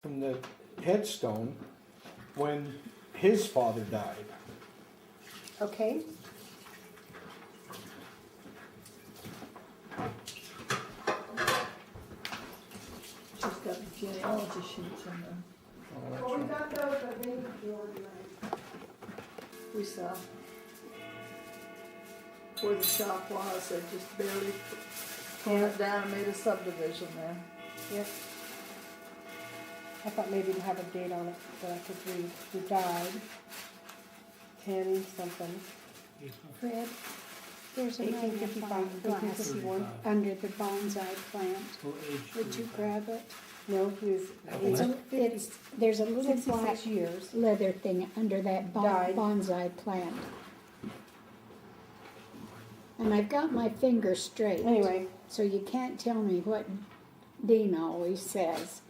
from the headstone when his father died. Okay. Just got the genealogy sheets in there. Oh, that's Well, we right. got those, but they didn't feel right. We saw where the shop was, they just barely torn it down and made a subdivision there. Yep. I thought maybe to have a date on it that I could read. He died 10 something. Fred, there's a magnifying 1855, glass 1851. under the bonsai plant. Would you grab it? No, he was There's a little 66 black years. leather thing under that Died. bonsai plant. And I've got my finger straight. Anyway, So you can't tell me what Dean always says.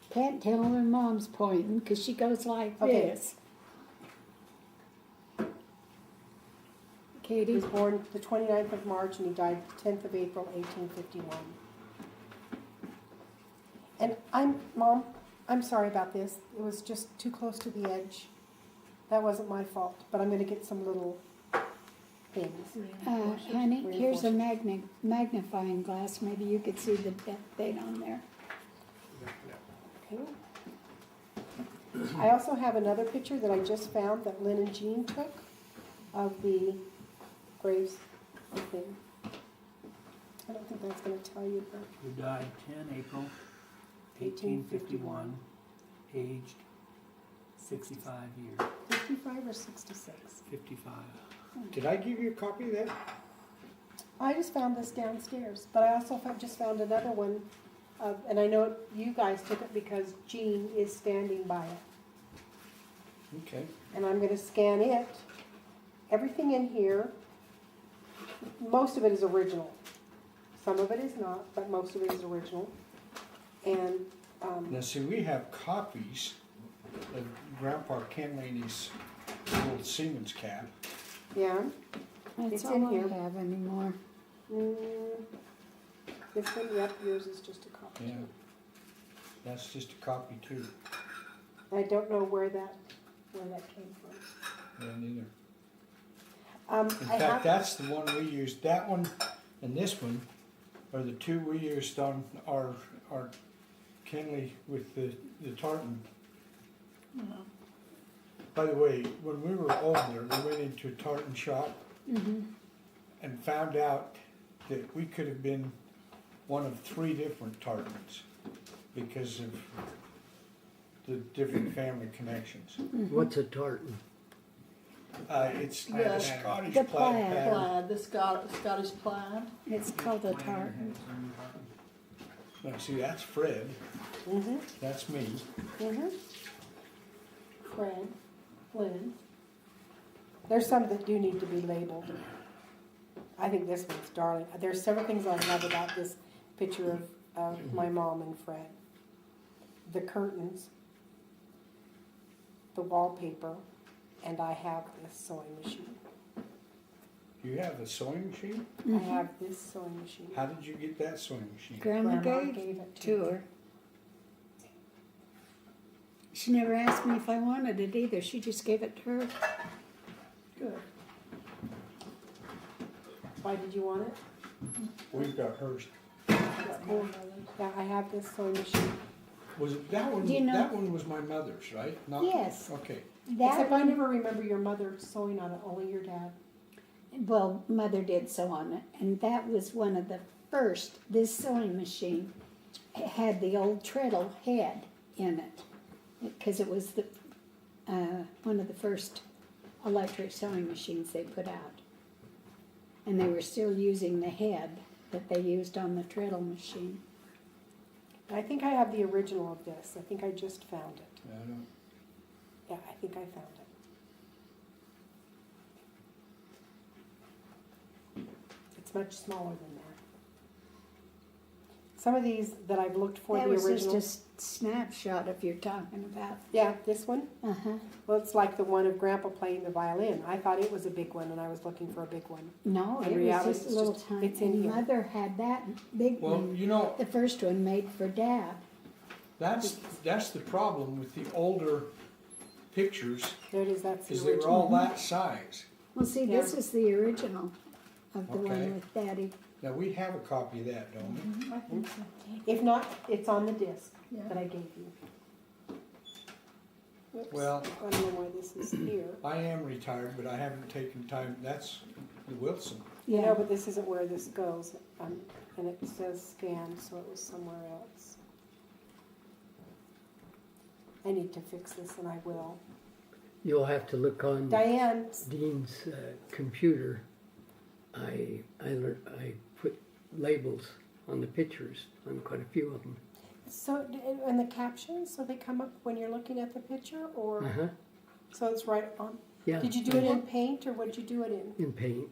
Can't tell when Mom's pointing because she goes like Okay. this. he Katie? was born the 29th of March and he died the 10th of April, 1851. And Mom, I'm sorry about this. It was just too close to the edge. That wasn't my fault, but I'm going to get some little things. Honey, here's a magnifying glass. Maybe you could see the death date on there. Okay. I also have another picture that I just found that Lynn and Jeanne took of the graves thing. I don't think that's going to tell you, but Who died 10 April 1851, aged 65 years. 55 or 66. 55. Did I give you a copy of that? I just found this downstairs, but I also just found another one, and I know you guys took it because Jeanne is standing by it. Okay. And I'm going to scan it. Everything in here, most of it is original. Some of it is not, but most of it is original. And Now, see, we have copies of Grandpa Kenley and his old Siemens cap. yeah, That's It's all in I here. have anymore. mm, this one, yep, yours is just a copy. Yeah. That's just a copy too. I don't know where that came from. Yeah, neither. In I fact, have, that's the one we used. That one and this one are the two we used on our Kenley with the tartan. By the way, when we were older, we went into a tartan shop and found out that we could have been one of 3 different tartans because of the different family connections. What's a tartan? It's like Yeah. a Scottish The plaid plaid. pattern. Plaid, the Scottish plaid. It's called a tartan. Now, see, that's Fred. That's me. Fred, Lynn. There's some that do need to be labeled. I think this one's darling. There's several things I love about this picture of my mom and Fred. The curtains, the wallpaper, and I have this sewing machine. You have a sewing machine? I have this sewing machine. How did you get that sewing machine? Grandma Grandma gave it to her. She never asked me if I wanted it either. She just gave it to her. Good. Why did you want it? We've got hers. Cool. Yeah, I have this sewing machine. Was it that one? Do you know- That one was my mother's, right? Not, Yes. Okay. That Except I one, never remember your mother sewing on it, only your dad. well, Mother did sew on it, and that was one of the first. This sewing machine had the old treadle head in it because it was the one of the first electric sewing machines they put out, and they were still using the head that they used on the treadle machine. I think I have the original of this. I think I just found it. I don't. Yeah, I think I found it. It's much smaller than that. Some of these that I've looked for That the was original. just a snapshot if you're talking about. Yeah, this one. Uh-huh. Well, it's like the one of Grandpa playing the violin. I thought it was a big one, and I was looking for a big one. No, In it was reality, just a it's little just- tiny. it's in And here. Mother had that big Well, one, you know, the first one made for Dad. That's the problem with the older pictures, There it is, that's the is they were original. all that size. Well, see, this is the original of the Okay. one with Daddy. Now, we have a copy of that, don't we? I think so. If not, it's on the disc Yeah. that I gave you. Whoops. Well- I don't know why this is here. I am retired, but I haven't taken time, that's the Wilson. You know, but this isn't where this goes, and it says scanned, so it was somewhere else. I need to fix this, and I will. You'll have to look on Diane, Dean's computer. I put labels on the pictures on quite a few of them. so, and the captions, so they come up when you're looking at the picture, or, Uh-huh. so it's right on? Yeah. Did you do it in Paint, or what did you do it in? in Paint?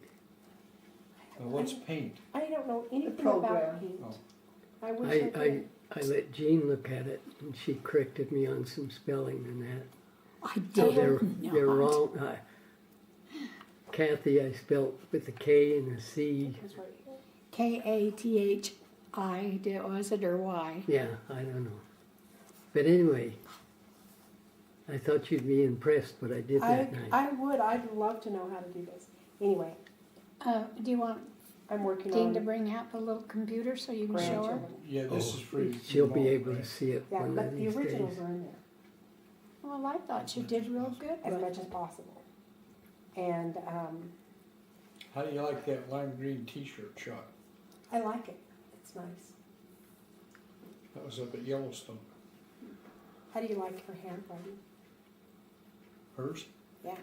Now, what's paint? I don't know anything program. about Paint. Oh. I wish I I could. let Jeanne look at it, and she corrected me on some spelling and that. I So did they're wrong. Kathy, I spelled with a K and a C. It was right here. Kathi, was it, or Y? Yeah, I don't know. But anyway, I thought you'd be impressed what I did that night. I would, I'd love to know how to do this. Anyway, Do you want I'm working Dean on to bring out the little computer so you can show her? grandchildren. Yeah, this is free. She'll be able to see it Yeah, one but of the these originals days. are in there Well, I thought you did real good as with much as it. possible. And How do you like that lime green t-shirt shot? I like it. It's nice. That was up at Yellowstone. How do you like her handwriting? Hers? Yeah,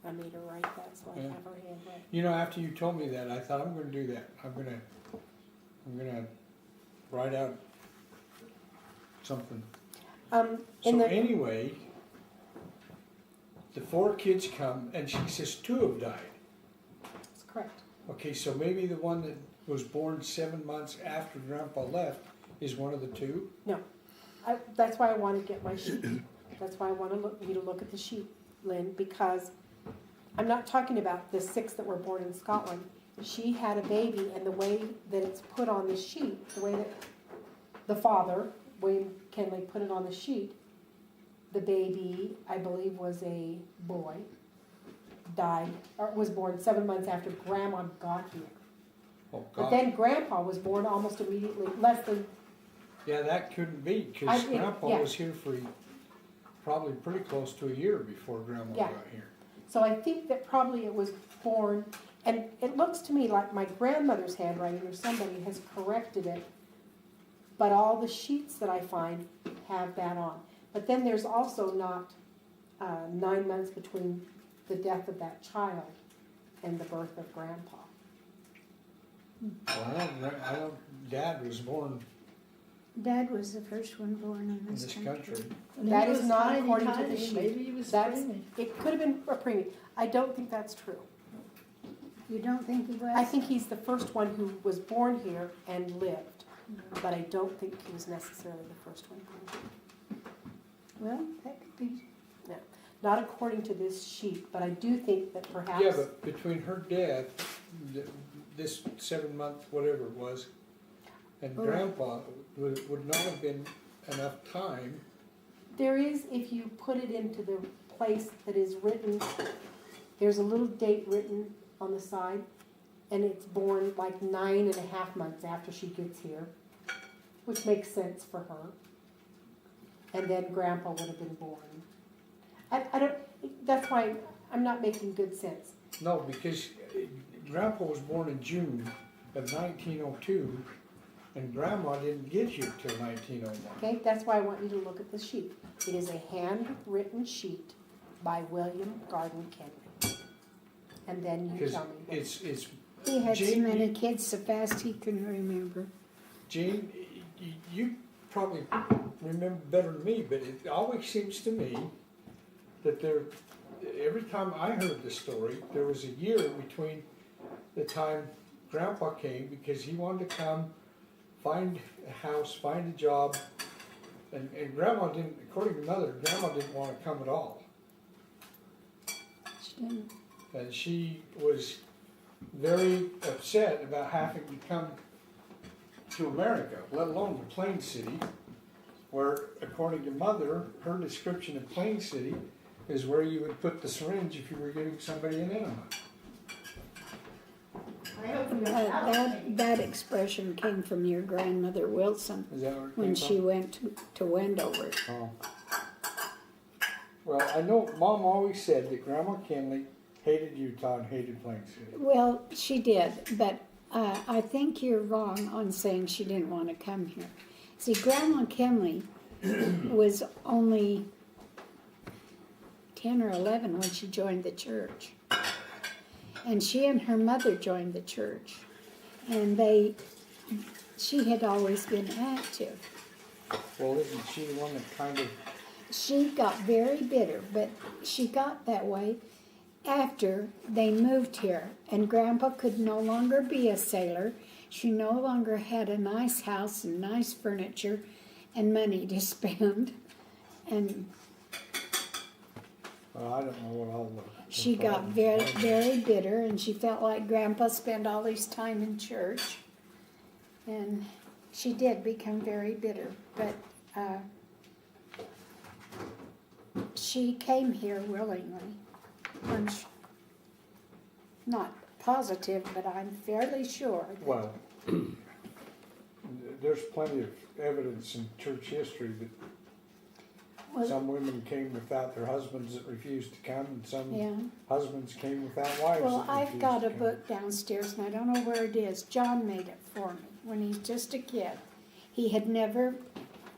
I made her write that, so I Yeah. have her handwriting. You know, after you told me that, I thought I'm gonna do that. I'm gonna write out something. In So the anyway, the 4 kids come, and she says 2 have died. that's correct. Okay, so maybe the one that was born 7 months after Grandpa left is one of the 2? That's why I want to get my sheet. That's why I want you to look at the sheet, Lynn, because I'm not talking about the 6 that were born in Scotland. She had a baby, and the way that it's put on the sheet, the way that the father, William Kenley, put it on the sheet, the baby, I believe, was a boy, died, or was born 7 months after Grandma got here. Oh, But God. then Grandpa was born almost immediately, less than, Yeah, that couldn't be, because I mean, Grandpa yeah. was here for probably pretty close to a year before Grandma Yeah. got here. so I think that probably it was born, and it looks to me like my grandmother's handwriting or somebody has corrected it, but all the sheets that I find have that on. But then there's also not 9 months between the death of that child and the birth of Grandpa. Well, I don't, Dad was born Dad was the first one born in in this this country. country. And That he is was not tiny, according to the tiny. sheet. Maybe he was That's- preemie. It could have been a preemie. I don't think that's true. You don't think he was? I think he's the first one who was born here and lived, but I don't think he was necessarily the first one born here. Well, that could be. Not according to this sheet, but I do think that perhaps. Yeah, but between her death, this 7-month, whatever it was, and Right. Grandpa, would not have been enough time. There is, if you put it into the place that is written, there's a little date written on the side, and it's born like 9.5 months after she gets here, which makes sense for her. And then Grandpa would have been born. I don't, that's why I'm not making good sense. No, because Grandpa was born in June of 1902, and Grandma didn't get here till 1901. Okay, that's why I want you to look at the sheet. It is a handwritten sheet by William Garden Kenley. And then you Because tell me. what- it's He had so Jean- many kids so fast he couldn't remember. Jean, you probably remember better than me, but it always seems to me that every time I heard the story, there was a year between the time Grandpa came, because he wanted to come, find a house, find a job, and Grandma didn't, according to Mother, Grandma didn't want to come at all. She didn't. And she was very upset about having to come to America, let alone the Plain City, where, according to Mother, her description of Plain City is where you would put the syringe if you were giving somebody an enema. That expression came from your grandmother Wilson Is that where it when came she from? went to Wendover. Oh. Well, I know Mom always said that Grandma Kenley hated Utah and hated Plain City. Well, she did, but I think you're wrong on saying she didn't want to come here. See, Grandma Kenley was only 10 or 11 when she joined the church. And she and her mother joined the church. And she had always been active. Well, isn't she the one that kind of... She got very bitter, but she got that way after they moved here. And Grandpa could no longer be a sailor. She no longer had a nice house and nice furniture and money to spend. And Well, I don't know what all the... she got very, very bitter, and she felt like Grandpa spent all his time in church. And she did become very bitter, but she came here willingly. Not positive, but I'm fairly sure that Well, there's plenty of evidence in church history that well, some women came without their husbands that refused to come, and some yeah. husbands came without wives Well, that I've refused got to a come. book downstairs, and I don't know where it is. John made it for me when he's just a kid. He had never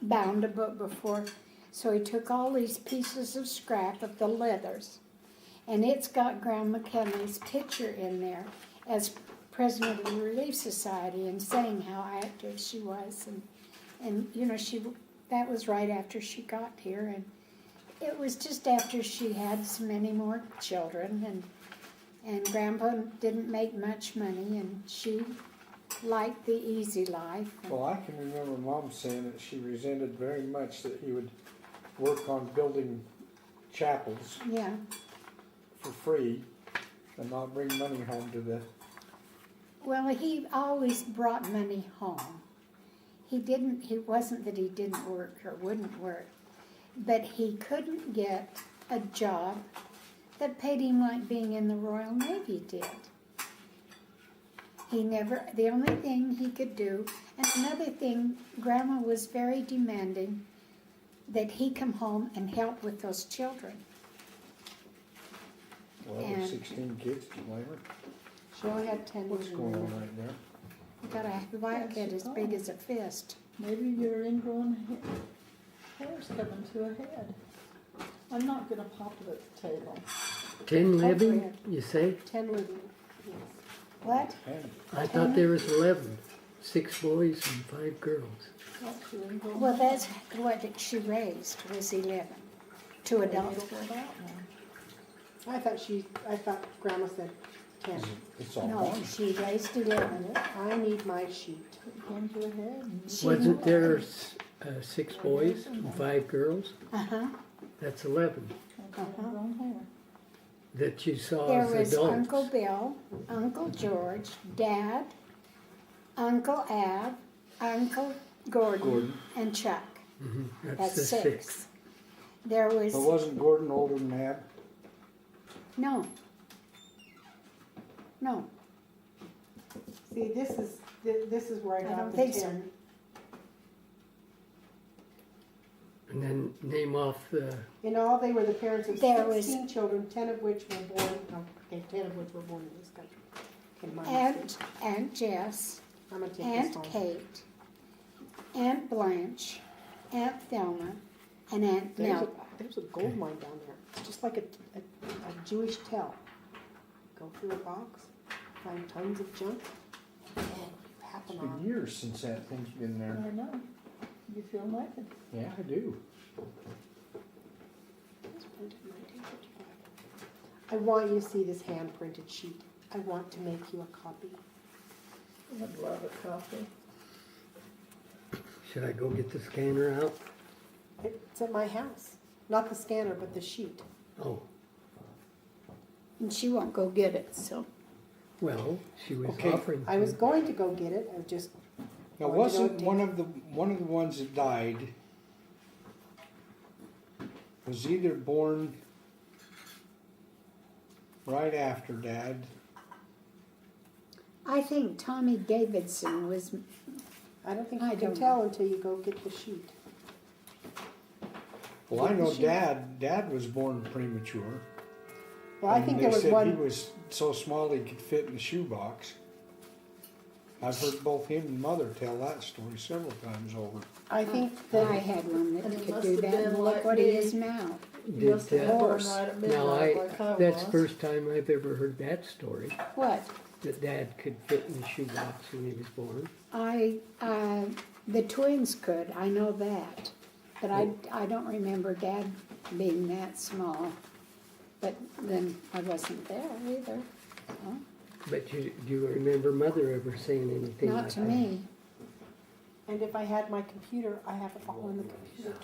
bound a book before, so he took all these pieces of scrap of the leathers, and it's got Grandma Kenley's picture in there as president of the Relief Society and saying how active she was, and you know, that was right after she got here, and it was just after she had so many more children, and Grandpa didn't make much money, and she liked the easy life. Well, I can remember Mom saying that she resented very much that he would work on building chapels Yeah, for free and not bring money home to the... well, he always brought money home. It wasn't that he didn't work or wouldn't work, but he couldn't get a job that paid him like being in the Royal Navy did. The only thing he could do, and another thing, Grandma was very demanding that he come home and help with those children. Well, And- there's 16 kids, do you blame her? She only had 10 What's years going old. on right there? You got a white kid as big as a fist. Maybe your ingrown hair's coming to a head. I'm not gonna pop it at the table. 10 living, Red. you say? 10 living, yes. What? And I thought there was 11. 6 boys and 5 girls. That's your ingrown Well, hair. that's what she raised, was 11. 2 Maybe adults. it'll go out now. I thought Grandma said 10. it's all No, gone. she raised 11. I need my sheet. It came to a head. She- Wasn't there 6 boys and 5 girls? Uh-huh. That's 11 That's your ingrown hair. that you saw There as was adults. Uncle Bill, Uncle George, Dad, Uncle Ab, Uncle Gordon, and Chuck. Mhm, That's the 6. There was, But wasn't Gordon older than Ab? no. No, See, this is where I I got don't the think so. 10. And then name off the, In all, they were the parents of There was- 16 children, 10 of which were born, okay, 10 of which were born in this country. Okay, my mistake. Aunt Jess, I'm gonna take this Aunt home. Kate, Aunt Blanche, Aunt Thelma, and Aunt Nell. There's a gold mine down there. It's just like a Jewish tell. Go through a box, find tons of junk, and you happen It's been on. years since that thing's been there. I know. You feel like it. Yeah, I do. It's printed in 1955. I want you to see this hand printed sheet. I want to make you a copy. I'd love a copy. should I go get the scanner out? It's at my house. Not the scanner, but the sheet. Oh, And she won't go get it, so. well, she was Okay. offering I was to. going to go get it. I just Now, Or you wasn't don't one of the ones that died was either born right after Dad. I think Tommy Davidson was, I don't think I you can don't tell until you go get the sheet. Well, I know Dad was born premature. Well, I And think they there was said one. he was so small he could fit in the shoebox. I've heard both him and Mother tell that story several times over. I think I that had one that And he could must do have that, been and look like what he me. is now. You must have Did, been born horse. right at Now midnight like I that's the was. first time I've ever heard that story, What? that Dad could fit in the shoebox when he was born. The twins could, I know that, but I don't remember Dad being that small. But then I wasn't there either, so, But do you remember Mother ever saying anything like not to that? me. And if I had my computer, I have it all on the computer.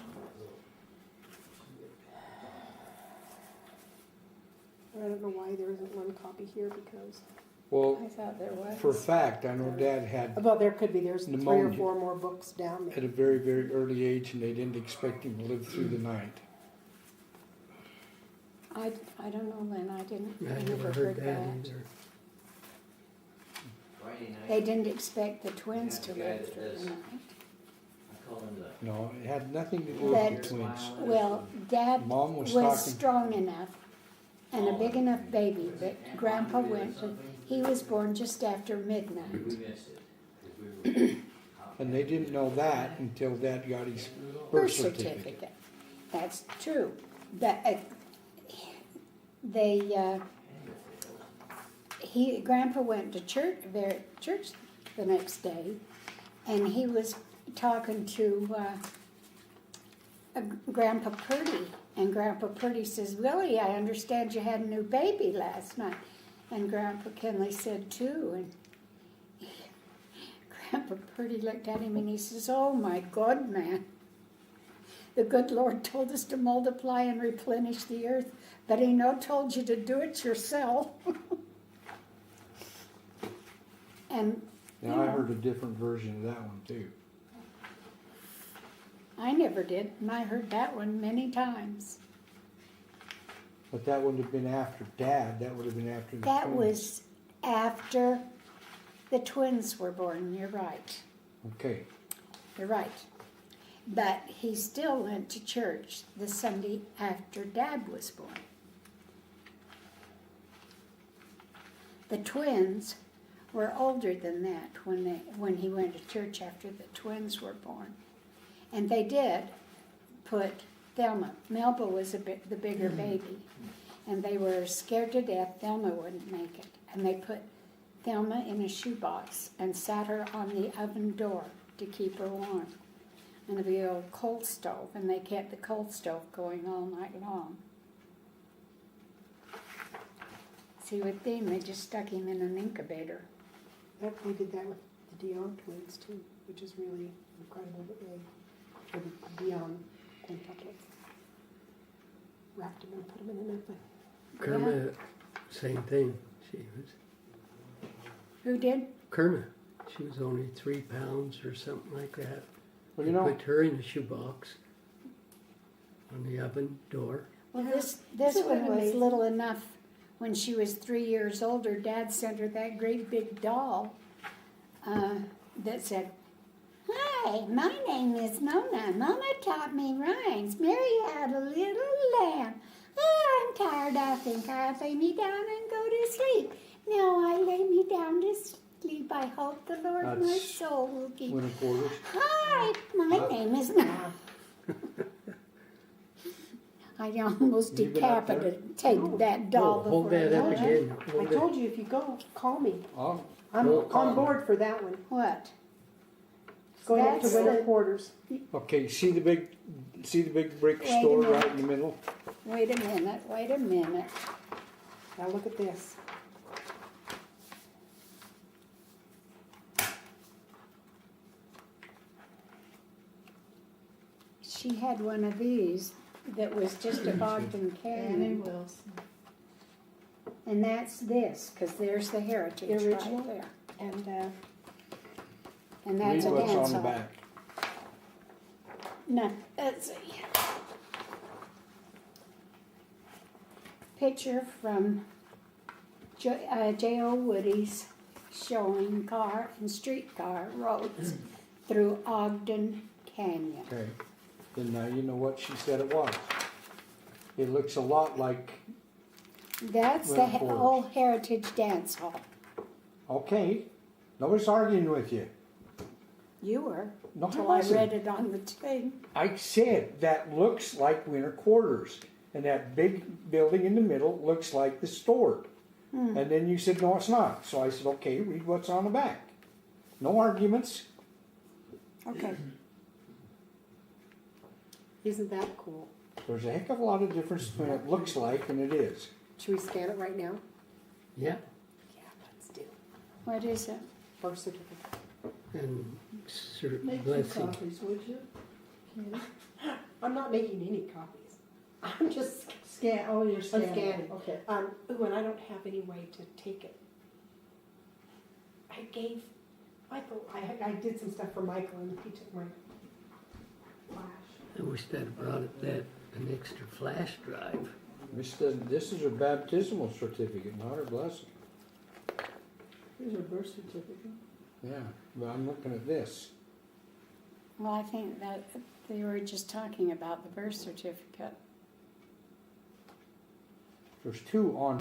I don't know why there isn't one copy here because, Well, I thought there was. for a fact, I know Dad had well, there could be, there's 3 or Pneumonia. 4 more books down at there. a very, very early age, and they didn't expect him to live through the night. I don't know, Lynn, I I never heard that. either. They didn't expect the twins to live through the night. No, it had nothing to do That- with the twins. Well, Dad Mom was was talking. strong enough and a big enough baby that Grandpa went, and he was born just after midnight. And they didn't know that until Dad got his Birth certificate. That's true. Grandpa went to church the next day, and he was talking to Grandpa Purdy, and Grandpa Purdy says, "Willie, I understand you had a new baby last night," and Grandpa Kenley said too, and Grandpa Purdy looked at him and he says, "Oh my God, man. The good Lord told us to multiply and replenish the earth, but He no told you to do it yourself." And Now, I heard a different version of that one too. I never did, and I heard that one many times. But that wouldn't have been after Dad, that would have been after the That twins. was after the twins were born. You're right. Okay, You're right. But he still went to church the Sunday after Dad was born. The twins were older than that when he went to church after the twins were born. And they did put Thelma. Melba was the bigger baby. And they were scared to death Thelma wouldn't make it. And they put Thelma in a shoebox and sat her on the oven door to keep her warm. And the old coal stove, and they kept the coal stove going all night long. See, with them, they just stuck him in an incubator. We did that with the Dion twins too, which is really incredible that they, or the Dion quintuplets, wrapped them and put them in an oven. Kermit, same thing. She was Who did? Kermit. She was only 3 pounds or something like that. well, They you know, put her in a shoebox on the oven door. Well, Yeah. this Isn't one that was amazing? little enough. When she was 3 years older, Dad sent her that great big doll that said, "Hi, my name is Nona. Mama taught me rhymes. Mary had a little lamb. Oh, I'm tired. I think I'll lay me down and go to sleep. Now I lay me down to sleep. I hope the Lord my That's soul will keep." winter quarters. Hi, my name is Nona. I almost You been up there? decapitated that doll Oh, hold before that up told you. again. I Hold told you, if you go, call me. Oh, I'm Well, on board for that one, What? going up to That's winter the- quarters. okay, see the big brick Wait a store minute. right in the middle? Wait a minute. Now look at this. She had one of these that was just a Bogdan Annie canyon. Wilson. And that's this, because there's the heritage The original? right there. And And that's Read a what's dance on the hall. back. No, let's see. picture from J.O. Woody's showing car and streetcar roads through Ogden Canyon. Okay, then now you know what she said it was. It looks a lot like, That's the Went forward. old Heritage Dance Hall. okay, nobody's arguing with you. You were, No, I until I wasn't. read it on the thing. I said that looks like winter quarters, and that big building in the middle looks like the store. And then you said, no, it's not. So I said, okay, read what's on the back. No arguments. Okay. Isn't that cool? There's a heck of a lot of difference between what it looks like and it is. Should we scan it right now? Yeah, Yeah, let's do. What is it? Birth certificate. and Make two blessing. copies, would you? Kenny? I'm not making any copies. I'm just, Scan, oh, you're scanning. scanning. Okay. ooh, and I don't have any way to take it. I gave Michael, I did some stuff for Michael and he took my flash. I wish I'd have brought an extra flash drive. This is her baptismal certificate, not her blessing. Here's your birth certificate. Yeah, but I'm looking at this. Well, I think that they were just talking about the birth certificate. There's two on